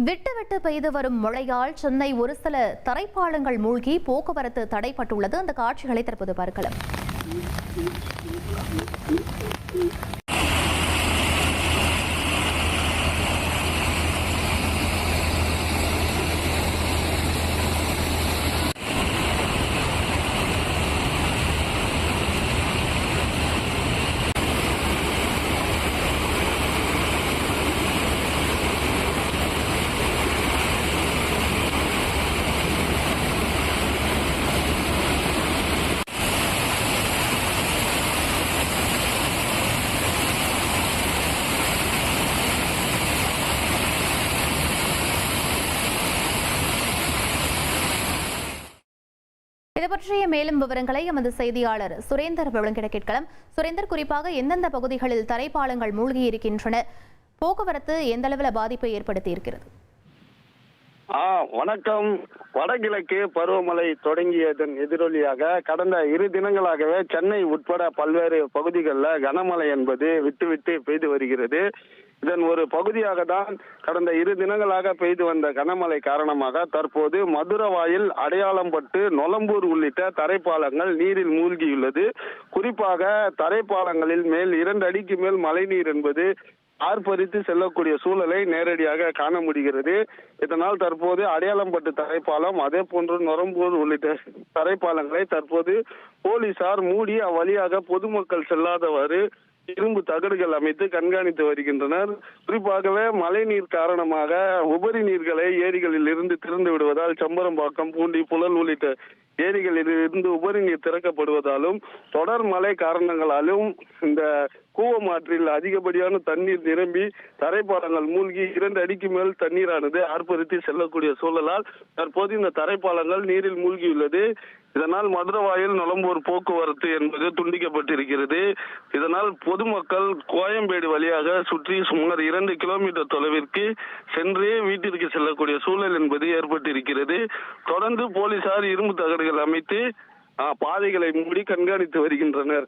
விட்டு விட்டு பெய்து வரும் மழையால் சென்னை ஒரு சில தரைப்பாலங்கள் மூழ்கி போக்குவரத்து தடைப்பட்டுள்ளது. அந்த காட்சிகளை தற்போது பார்க்கலாம். இது பற்றிய மேலும் விவரங்களை எமது செய்தியாளர் சுரேந்தர் வழங்கிட கேட்கலாம். சுரேந்தர், குறிப்பாக எந்தெந்த பகுதிகளில் தரைப்பாலங்கள் மூழ்கி இருக்கின்றன, போக்குவரத்து எந்த அளவில் பாதிப்பை ஏற்படுத்தி இருக்கிறது? வணக்கம். வடகிழக்கு பருவமழை தொடங்கியதன் எதிரொலியாக கடந்த 2 தினங்களாகவே சென்னை உட்பட பல்வேறு பகுதிகளில் கனமழை என்பது விட்டு பெய்து வருகிறது. இதன் ஒரு பகுதியாக தான் கடந்த 2 தினங்களாக பெய்து வந்த கனமழை காரணமாக தற்போது மதுரவாயில், அடையாளம்பட்டு, நொளம்பூர் உள்ளிட்ட தரைப்பாலங்கள் நீரில் மூழ்கியுள்ளது. குறிப்பாக தரைப்பாலங்களில் மேல் 2 அடிக்கு மேல் மழைநீர் என்பது ஆர்ப்பரித்து செல்லக்கூடிய சூழலை நேரடியாக காண முடிகிறது. இதனால் தற்போது அடையாளம்பட்டு தரைப்பாலம், அதே போன்று நொளம்பூர் உள்ளிட்ட தரைப்பாலங்களை தற்போது போலீசார் மூடி அவ்வழியாக பொதுமக்கள் செல்லாதவாறு இரும்பு தகடுகள் அமைத்து கண்காணித்து வருகின்றனர். குறிப்பாகவே மழைநீர் காரணமாக உபரி நீர்களை ஏரிகளில் இருந்து திறந்து விடுவதால் சம்பரம்பாக்கம், பூண்டி, புழல் உள்ளிட்ட ஏரிகளில் இருந்து உபரி நீர் திறக்கப்படுவதாலும் தொடர் மழை காரணங்களாலும் இந்த கூவமாற்றில் அதிகப்படியான தண்ணீர் நிரம்பி தரைப்பாலங்கள் மூழ்கி 2 அடிக்கு மேல் தண்ணீரானது ஆர்ப்பரித்து செல்லக்கூடிய சூழலால் தற்போது இந்த தரைப்பாலங்கள் நீரில் மூழ்கியுள்ளது. இதனால் மதுரவாயில், நொளம்பூர் போக்குவரத்து என்பது துண்டிக்கப்பட்டிருக்கிறது. இதனால் பொதுமக்கள் கோயம்பேடு வழியாக சுற்றி சுமார் 2 கிலோமீட்டர் தொலைவிற்கு சென்று வீட்டிற்கு செல்லக்கூடிய சூழல் என்பது ஏற்பட்டிருக்கிறது. தொடர்ந்து போலீசார் இரும்பு தகடுகள் அமைத்து பாதைகளை மூடி கண்காணித்து வருகின்றனர்.